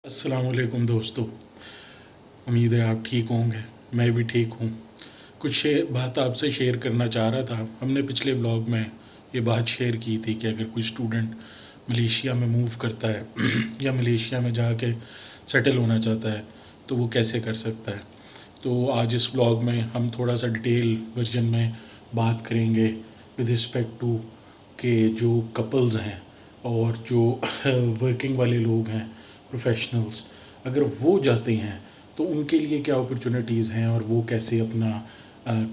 अस्सलामुअलैकुम दोस्तों। उम्मीद है आप ठीक होंगे। मैं भी ठीक हूँ। कुछ बात आपसे शेयर करना चाह रहा था। हमने पिछले व्लॉग में ये बात शेयर की थी कि अगर कोई स्टूडेंट मलेशिया में मूव करता है या मलेशिया में जाके सेटल होना चाहता है तो वो कैसे कर सकता है। तो आज इस व्लॉग में हम थोड़ा सा डिटेल वर्जन में बात करेंगे विद रिस्पेक्ट टू के जो कपल्स हैं और जो वर्किंग वाले लोग हैं, प्रोफेशनल्स, अगर वो जाते हैं तो उनके लिए क्या अपॉर्चुनिटीज़ हैं और वो कैसे अपना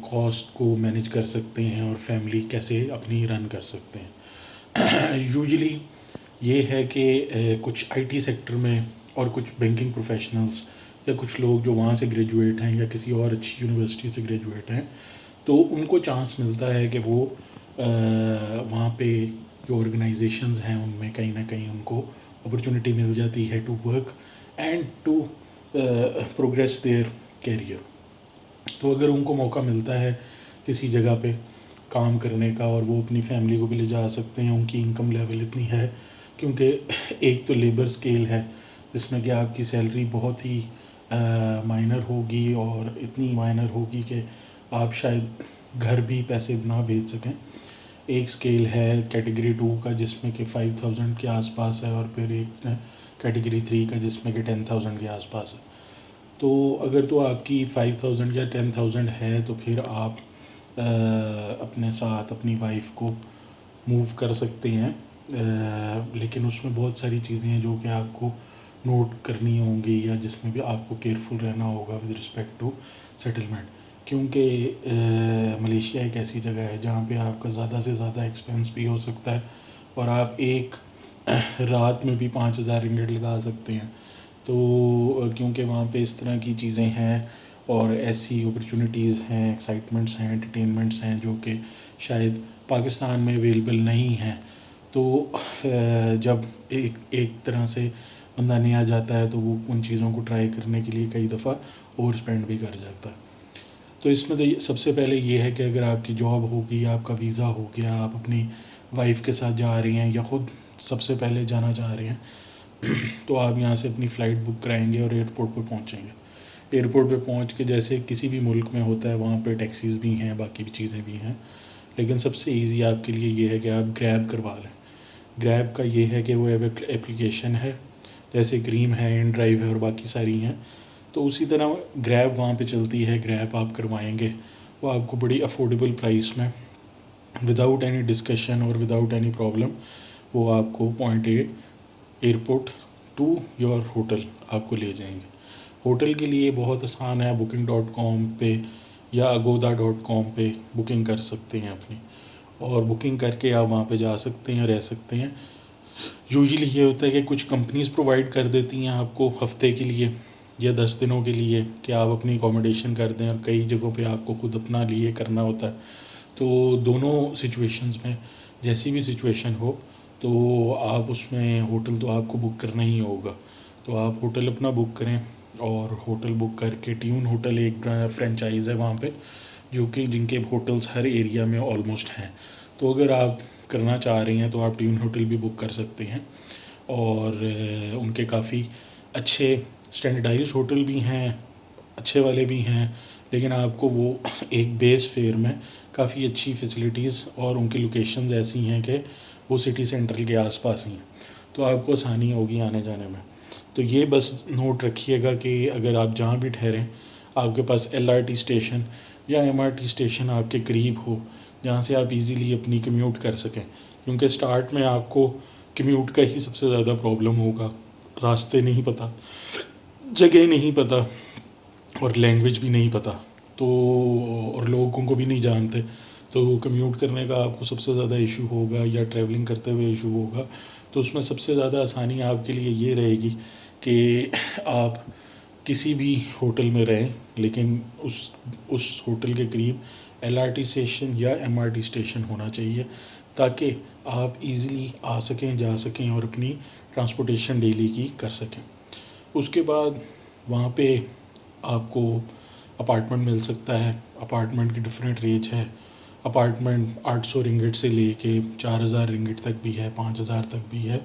कॉस्ट को मैनेज कर सकते हैं और फैमिली कैसे अपनी रन कर सकते हैं। यूजुअली ये है कि कुछ आईटी सेक्टर में और कुछ बैंकिंग प्रोफेशनल्स या कुछ लोग जो वहाँ से ग्रेजुएट हैं या किसी और अच्छी यूनिवर्सिटी से ग्रेजुएट हैं तो उनको चांस मिलता है कि वो वहाँ पे जो ऑर्गेनाइजेशंस हैं उनमें कहीं ना कहीं उनको अपॉर्चुनिटी मिल जाती है to work and to progress their career. तो अगर उनको मौका मिलता है किसी जगह पे काम करने का और वो अपनी फैमिली को भी ले जा सकते हैं, उनकी इनकम लेवल इतनी है क्योंकि एक तो लेबर स्केल है जिसमें कि आपकी सैलरी बहुत ही माइनर होगी और इतनी माइनर होगी कि आप शायद घर भी पैसे ना भेज सकें। एक स्केल है कैटेगरी 2 का जिसमें कि 5000 के आसपास है और फिर एक कैटेगरी 3 का जिसमें कि 10,000 के आसपास है। तो अगर तो आपकी 5000 या 10,000 है तो फिर आप अपने साथ अपनी वाइफ को मूव कर सकते हैं। लेकिन उसमें बहुत सारी चीज़ें हैं जो कि आपको नोट करनी होंगी या जिसमें भी आपको केयरफुल रहना होगा विद रिस्पेक्ट टू सेटलमेंट, क्योंकि मलेशिया एक ऐसी जगह है जहाँ पे आपका ज़्यादा से ज़्यादा एक्सपेंस भी हो सकता है और आप एक रात में भी 5,000 रिंगिट लगा सकते हैं। तो क्योंकि वहाँ पे इस तरह की चीज़ें हैं और ऐसी अपॉर्चुनिटीज़ हैं, एक्साइटमेंट्स हैं, एंटरटेनमेंट्स हैं जो कि शायद पाकिस्तान में अवेलेबल नहीं हैं। तो जब एक एक तरह से बंदा नया जाता है तो वो उन चीज़ों को ट्राई करने के लिए कई दफ़ा ओवर स्पेंड भी कर जाता है। तो इसमें तो सबसे पहले ये है कि अगर आपकी जॉब होगी, आपका वीज़ा हो गया, आप अपनी वाइफ के साथ जा रही हैं या ख़ुद सबसे पहले जाना चाह रहे हैं तो आप यहाँ से अपनी फ़्लाइट बुक कराएंगे और एयरपोर्ट पर पहुँचेंगे। एयरपोर्ट पे पहुँच के जैसे किसी भी मुल्क में होता है वहाँ पे टैक्सीज़ भी हैं, बाकी भी चीज़ें भी हैं, लेकिन सबसे ईजी आपके लिए ये है कि आप ग्रैब करवा लें। ग्रैब का ये है कि वो एप्लीकेशन है, जैसे क्रीम है, इन ड्राइव है और बाकी सारी हैं, तो उसी तरह ग्रैब वहाँ पे चलती है। ग्रैब आप करवाएंगे, वो आपको बड़ी अफोर्डेबल प्राइस में विदाउट एनी डिस्कशन और विदाउट एनी प्रॉब्लम वो आपको point a airport to your hotel आपको ले जाएंगे। होटल के लिए बहुत आसान है, booking.com पे या agoda.com पे बुकिंग कर सकते हैं अपनी, और बुकिंग करके आप वहाँ पे जा सकते हैं, रह सकते हैं। यूजुअली ये होता है कि कुछ कंपनीज़ प्रोवाइड कर देती हैं आपको हफ़्ते के लिए या 10 दिनों के लिए कि आप अपनी अकोमोडेशन कर दें, और कई जगहों पे आपको खुद अपना लिए करना होता है। तो दोनों सिचुएशंस में जैसी भी सिचुएशन हो तो आप उसमें होटल तो आपको बुक करना ही होगा। तो आप होटल अपना बुक करें, और होटल बुक करके ट्यून होटल एक फ्रेंचाइज़ है वहाँ पे जो कि जिनके होटल्स हर एरिया में ऑलमोस्ट हैं। तो अगर आप करना चाह रहे हैं तो आप ट्यून होटल भी बुक कर सकते हैं, और उनके काफ़ी अच्छे स्टैंडर्डाइज्ड होटल भी हैं, अच्छे वाले भी हैं, लेकिन आपको वो एक बेस फेयर में काफ़ी अच्छी फैसिलिटीज़ और उनकी लोकेशंस ऐसी हैं कि वो सिटी सेंट्रल के आसपास ही हैं, तो आपको आसानी होगी आने जाने में। तो ये बस नोट रखिएगा कि अगर आप जहाँ भी ठहरें आपके पास एलआरटी स्टेशन या एमआरटी स्टेशन आपके करीब हो जहाँ से आप इजीली अपनी कम्यूट कर सकें, क्योंकि स्टार्ट में आपको कम्यूट का ही सबसे ज़्यादा प्रॉब्लम होगा। रास्ते नहीं पता, जगह नहीं पता और लैंग्वेज भी नहीं पता, तो और लोगों को भी नहीं जानते, तो कम्यूट करने का आपको सबसे ज़्यादा इशू होगा या ट्रैवलिंग करते हुए इशू होगा। तो उसमें सबसे ज़्यादा आसानी आपके लिए ये रहेगी कि आप किसी भी होटल में रहें, लेकिन उस होटल के करीब एलआरटी स्टेशन या एमआरटी स्टेशन होना चाहिए ताकि आप इजीली आ सकें, जा सकें और अपनी ट्रांसपोर्टेशन डेली की कर सकें। उसके बाद वहाँ पे आपको अपार्टमेंट मिल सकता है। अपार्टमेंट की डिफरेंट रेंज है। अपार्टमेंट 800 रिंगिट से लेके 4,000 रिंगिट तक भी है, 5,000 तक भी है।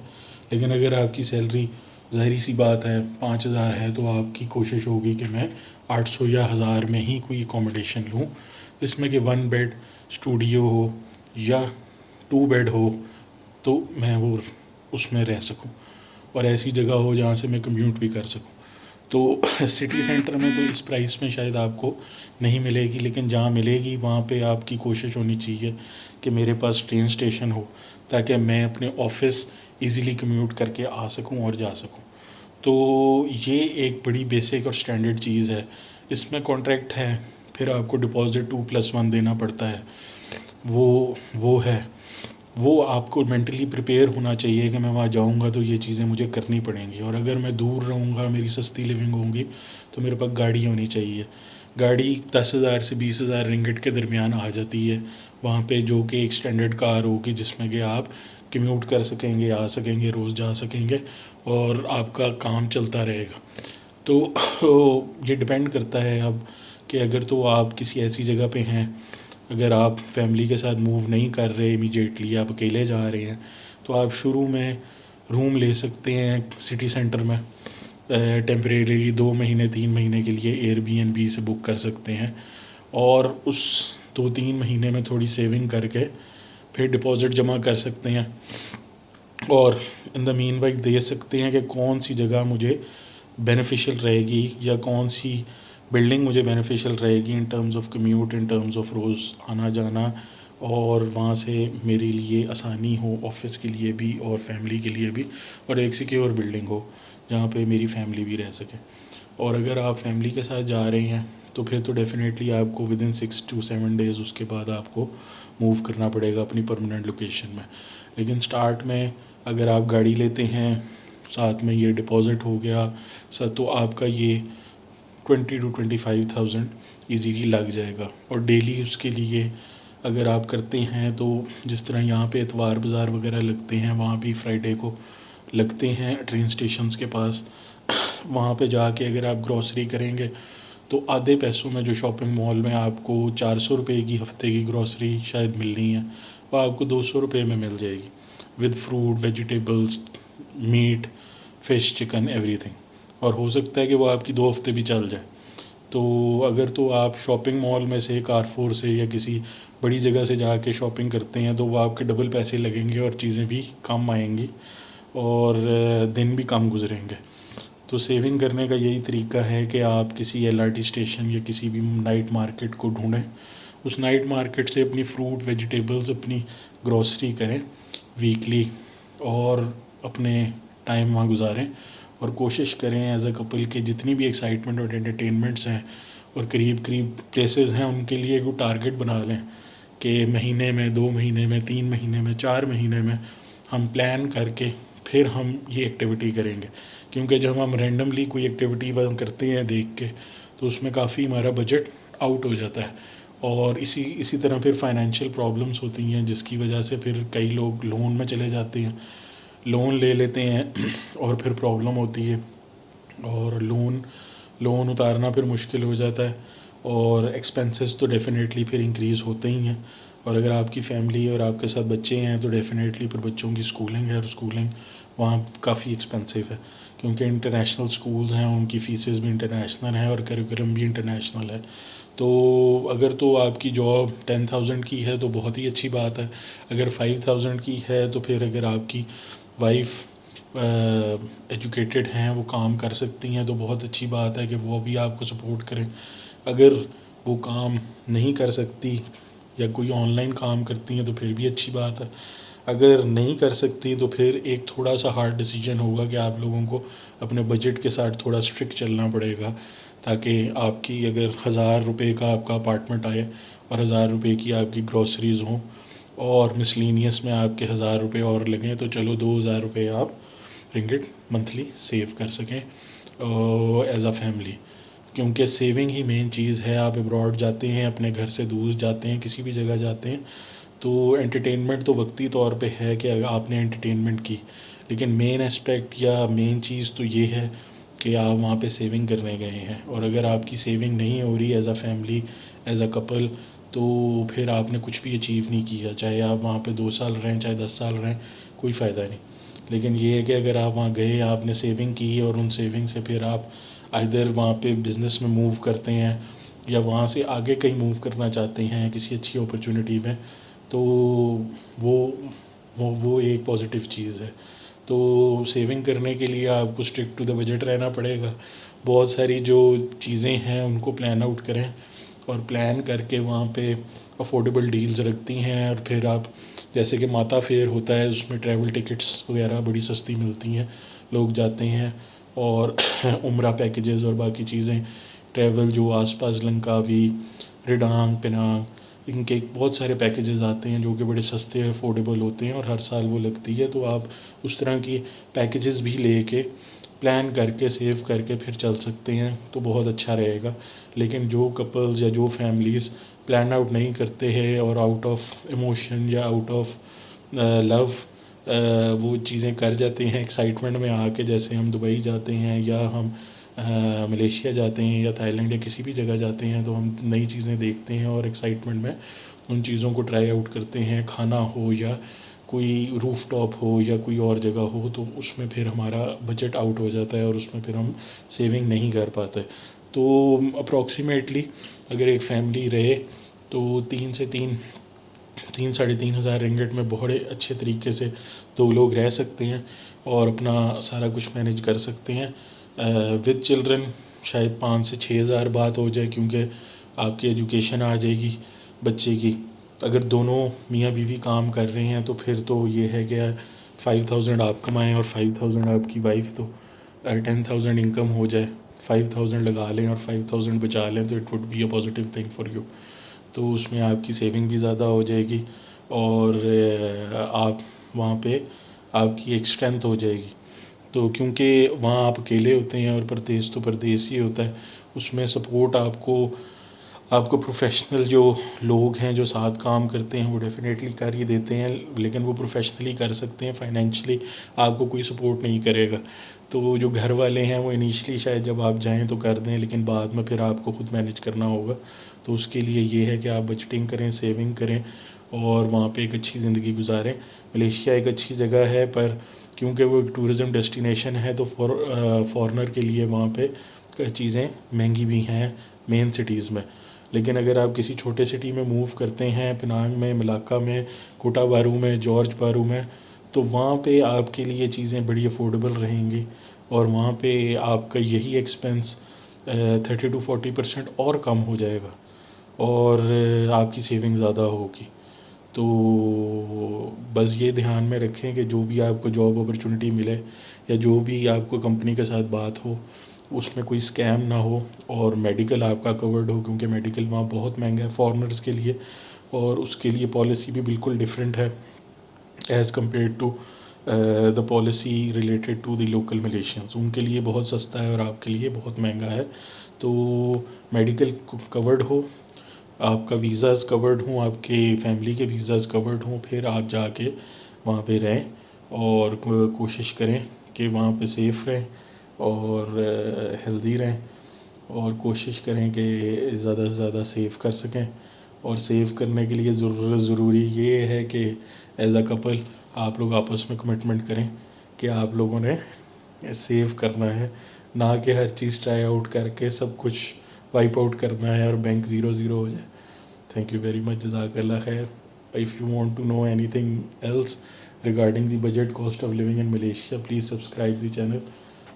लेकिन अगर आपकी सैलरी ज़ाहिर सी बात है 5,000 है तो आपकी कोशिश होगी कि मैं 800 या 1,000 में ही कोई अकोमोडेशन लूँ, जिसमें कि 1 बेड स्टूडियो हो या 2 बेड हो, तो मैं वो उसमें रह सकूँ और ऐसी जगह हो जहाँ से मैं कम्यूट भी कर सकूँ। तो सिटी सेंटर में तो इस प्राइस में शायद आपको नहीं मिलेगी, लेकिन जहाँ मिलेगी वहाँ पे आपकी कोशिश होनी चाहिए कि मेरे पास ट्रेन स्टेशन हो, ताकि मैं अपने ऑफिस इजीली कम्यूट करके आ सकूँ और जा सकूँ। तो ये एक बड़ी बेसिक और स्टैंडर्ड चीज़ है। इसमें कॉन्ट्रैक्ट है, फिर आपको डिपॉज़िट 2+1 देना पड़ता है, वो है। वो आपको मेंटली प्रिपेयर होना चाहिए कि मैं वहाँ जाऊँगा तो ये चीज़ें मुझे करनी पड़ेंगी। और अगर मैं दूर रहूँगा, मेरी सस्ती लिविंग होगी, तो मेरे पास गाड़ी होनी चाहिए। गाड़ी 10,000 से 20,000 रिंगिट के दरमियान आ जाती है वहाँ पे, जो कि एक स्टैंडर्ड कार होगी जिसमें कि आप कम्यूट कर सकेंगे, आ सकेंगे, रोज़ जा सकेंगे और आपका काम चलता रहेगा। तो ये डिपेंड करता है अब कि अगर तो आप किसी ऐसी जगह पे हैं, अगर आप फैमिली के साथ मूव नहीं कर रहे इमीडिएटली, आप अकेले जा रहे हैं, तो आप शुरू में रूम ले सकते हैं सिटी सेंटर में, टेम्परेरी 2 महीने 3 महीने के लिए एयरबीएनबी से बुक कर सकते हैं और उस 2-3 महीने में थोड़ी सेविंग करके फिर डिपॉज़िट जमा कर सकते हैं और in the mean while they सकते हैं कि कौन सी जगह मुझे बेनिफिशियल रहेगी या कौन सी बिल्डिंग मुझे बेनिफिशियल रहेगी in terms of commute, in terms of रोज़ आना जाना, और वहाँ से मेरे लिए आसानी हो ऑफिस के लिए भी और फैमिली के लिए भी, और एक सिक्योर बिल्डिंग हो जहाँ पे मेरी फैमिली भी रह सके। और अगर आप फैमिली के साथ जा रहे हैं तो फिर तो डेफिनेटली आपको विदिन 6 to 7 डेज़ उसके बाद आपको मूव करना पड़ेगा अपनी परमानेंट लोकेशन में। लेकिन स्टार्ट में अगर आप गाड़ी लेते हैं, साथ में ये डिपॉज़िट हो गया सर, तो आपका ये 20 to 25,000 ईजीली लग जाएगा। और डेली उसके लिए अगर आप करते हैं तो जिस तरह यहाँ पे इतवार बाज़ार वगैरह लगते हैं, वहाँ भी फ्राइडे को लगते हैं ट्रेन स्टेशंस के पास, वहाँ पे जाके अगर आप ग्रॉसरी करेंगे तो आधे पैसों में जो शॉपिंग मॉल में आपको 400 रुपये की हफ्ते की ग्रॉसरी शायद मिलनी है, वो आपको 200 रुपये में मिल जाएगी with fruit, vegetables, meat, fish, chicken, everything. और हो सकता है कि वो आपकी 2 हफ्ते भी चल जाए। तो अगर तो आप शॉपिंग मॉल में से, कारफोर से या किसी बड़ी जगह से जाके शॉपिंग करते हैं, तो वो आपके डबल पैसे लगेंगे और चीज़ें भी कम आएंगी और दिन भी कम गुजरेंगे। तो सेविंग करने का यही तरीका है कि आप किसी एलआरटी स्टेशन या किसी भी नाइट मार्केट को ढूंढें, उस नाइट मार्केट से अपनी फ्रूट, वेजिटेबल्स, अपनी ग्रॉसरी करें वीकली और अपने टाइम वहाँ गुजारें। और कोशिश करें एज अ कपल के जितनी भी एक्साइटमेंट और एंटरटेनमेंट्स हैं और करीब करीब प्लेसेस हैं, उनके लिए कोई टारगेट बना लें कि महीने में, 2 महीने में, 3 महीने में, 4 महीने में हम प्लान करके फिर हम ये एक्टिविटी करेंगे। क्योंकि जब हम रैंडमली कोई एक्टिविटी करते हैं देख के, तो उसमें काफ़ी हमारा बजट आउट हो जाता है और इसी तरह फिर फाइनेंशियल प्रॉब्लम्स होती हैं, जिसकी वजह से फिर कई लोग लोन में चले जाते हैं, लोन ले लेते हैं और फिर प्रॉब्लम होती है और लोन उतारना फिर मुश्किल हो जाता है और एक्सपेंसेस तो डेफ़िनेटली फिर इंक्रीज़ होते ही हैं। और अगर आपकी फ़ैमिली और आपके साथ बच्चे हैं तो डेफ़िनेटली फिर बच्चों की स्कूलिंग है और स्कूलिंग वहाँ काफ़ी एक्सपेंसिव है, क्योंकि इंटरनेशनल स्कूल्स हैं, उनकी फ़ीसेस भी इंटरनेशनल हैं और करिकुलम भी इंटरनेशनल है। तो अगर तो आपकी जॉब 10,000 की है तो बहुत ही अच्छी बात है, अगर 5,000 की है तो फिर अगर आपकी वाइफ एजुकेटेड हैं, वो काम कर सकती हैं, तो बहुत अच्छी बात है कि वो भी आपको सपोर्ट करें। अगर वो काम नहीं कर सकती या कोई ऑनलाइन काम करती हैं तो फिर भी अच्छी बात है। अगर नहीं कर सकती तो फिर एक थोड़ा सा हार्ड डिसीजन होगा कि आप लोगों को अपने बजट के साथ थोड़ा स्ट्रिक्ट चलना पड़ेगा, ताकि आपकी अगर 1,000 रुपये का आपका अपार्टमेंट आए और 1,000 रुपये की आपकी ग्रॉसरीज़ हों और मिसलिनियस में आपके 1,000 रुपये और लगें, तो चलो 2,000 रुपये आप रिंगिट मंथली सेव कर सकें एज अ फैमिली। क्योंकि सेविंग ही मेन चीज़ है। आप अब्रॉड जाते हैं, अपने घर से दूर जाते हैं, किसी भी जगह जाते हैं, तो एंटरटेनमेंट तो वक्ती तौर पे है कि आपने एंटरटेनमेंट की, लेकिन मेन एस्पेक्ट या मेन चीज़ तो ये है कि आप वहाँ पे सेविंग करने गए हैं। और अगर आपकी सेविंग नहीं हो रही as a family, as a couple, तो फिर आपने कुछ भी अचीव नहीं किया, चाहे आप वहाँ पे 2 साल रहें, चाहे 10 साल रहें, कोई फ़ायदा नहीं। लेकिन ये है कि अगर आप वहाँ गए, आपने सेविंग की और उन सेविंग से फिर आप आइदर वहाँ पे बिज़नेस में मूव करते हैं या वहाँ से आगे कहीं मूव करना चाहते हैं किसी अच्छी अपॉर्चुनिटी में, तो वो वो एक पॉजिटिव चीज़ है। तो सेविंग करने के लिए आपको स्ट्रिक्ट टू द बजट रहना पड़ेगा। बहुत सारी जो चीज़ें हैं उनको प्लान आउट करें और प्लान करके वहाँ पे अफोर्डेबल डील्स रखती हैं। और फिर आप जैसे कि माता फेयर होता है, उसमें ट्रैवल टिकट्स वगैरह बड़ी सस्ती मिलती हैं, लोग जाते हैं। और उम्रा पैकेजेस और बाकी चीज़ें, ट्रैवल जो आसपास लंकावी, रिडांग, पेनांग, इनके बहुत सारे पैकेजेस आते हैं जो कि बड़े सस्ते अफोर्डेबल होते हैं और हर साल वो लगती है। तो आप उस तरह की पैकेजेस भी लेके प्लान करके सेव करके फिर चल सकते हैं, तो बहुत अच्छा रहेगा। लेकिन जो कपल्स या जो फैमिलीज़ प्लान आउट नहीं करते हैं और आउट ऑफ इमोशन या आउट ऑफ लव वो चीज़ें कर जाते हैं एक्साइटमेंट में आके, जैसे हम दुबई जाते हैं या हम मलेशिया जाते हैं या थाईलैंड या किसी भी जगह जाते हैं, तो हम नई चीज़ें देखते हैं और एक्साइटमेंट में उन चीज़ों को ट्राई आउट करते हैं, खाना हो या कोई रूफ टॉप हो या कोई और जगह हो, तो उसमें फिर हमारा बजट आउट हो जाता है और उसमें फिर हम सेविंग नहीं कर पाते। तो अप्रॉक्सीमेटली अगर एक फैमिली रहे तो 3 से 3 3 साढ़े 3 हज़ार रिंगिट में बड़े अच्छे तरीके से 2 लोग रह सकते हैं और अपना सारा कुछ मैनेज कर सकते हैं। विद चिल्ड्रन शायद 5 से 6 हज़ार बात हो जाए, क्योंकि आपकी एजुकेशन आ जाएगी बच्चे की। अगर दोनों मियाँ बीवी काम कर रहे हैं तो फिर तो ये है कि 5,000 आप कमाएं और 5,000 आपकी वाइफ, तो 10,000 इनकम हो जाए, 5,000 लगा लें और 5,000 बचा लें, तो it would be a positive thing for you. तो उसमें आपकी सेविंग भी ज़्यादा हो जाएगी और आप वहाँ पे आपकी एक स्ट्रेंथ हो जाएगी। तो क्योंकि वहाँ आप अकेले होते हैं और परदेश तो परदेश ही होता है, उसमें सपोर्ट आपको प्रोफेशनल जो लोग हैं जो साथ काम करते हैं वो डेफिनेटली कर ही देते हैं, लेकिन वो प्रोफेशनली कर सकते हैं, फाइनेंशियली आपको कोई सपोर्ट नहीं करेगा। तो जो घर वाले हैं वो इनिशियली शायद जब आप जाएं तो कर दें, लेकिन बाद में फिर आपको खुद मैनेज करना होगा। तो उसके लिए ये है कि आप बजटिंग करें, सेविंग करें और वहाँ पे एक अच्छी ज़िंदगी गुजारें। मलेशिया एक अच्छी जगह है, पर क्योंकि वो एक टूरिज़म डेस्टिनेशन है तो फॉरेनर के लिए वहाँ पे चीज़ें महंगी भी हैं मेन सिटीज़ में। लेकिन अगर आप किसी छोटे सिटी में मूव करते हैं, पेनांग में, मलाक्का में, कोटा बारू में, जॉर्ज बारू में, तो वहाँ पे आपके लिए चीज़ें बड़ी अफोर्डेबल रहेंगी और वहाँ पे आपका यही एक्सपेंस 30 to 40% और कम हो जाएगा और आपकी सेविंग ज़्यादा होगी। तो बस ये ध्यान में रखें कि जो भी आपको जॉब अपॉर्चुनिटी मिले या जो भी आपको कंपनी के साथ बात हो उसमें कोई स्कैम ना हो और मेडिकल आपका कवर्ड हो, क्योंकि मेडिकल वहाँ बहुत महंगा है फॉरेनर्स के लिए और उसके लिए पॉलिसी भी बिल्कुल डिफरेंट है as compare to the policy related to the local Malaysians. उनके लिए बहुत सस्ता है और आपके लिए बहुत महंगा है। तो मेडिकल कवर्ड हो, आपका वीज़ाज़ कवर्ड हों, आपके फैमिली के वीज़ाज़ कवर्ड हों, फिर आप जाके वहाँ पे रहें और कोशिश करें कि वहाँ पे सेफ़ रहें और हेल्दी रहें और कोशिश करें कि ज़्यादा से ज़्यादा सेव कर सकें। और सेव करने के लिए ज़रूरी ये है कि एज़ अ कपल आप लोग आपस में कमिटमेंट करें कि आप लोगों ने सेव करना है, ना कि हर चीज़ ट्राई आउट करके सब कुछ वाइप आउट करना है और बैंक 0-0 हो जाए। Thank you very much. Jazakallah khair. If you want to know anything else regarding the budget cost of living in Malaysia, please subscribe the channel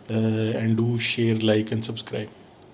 and do share, like and subscribe.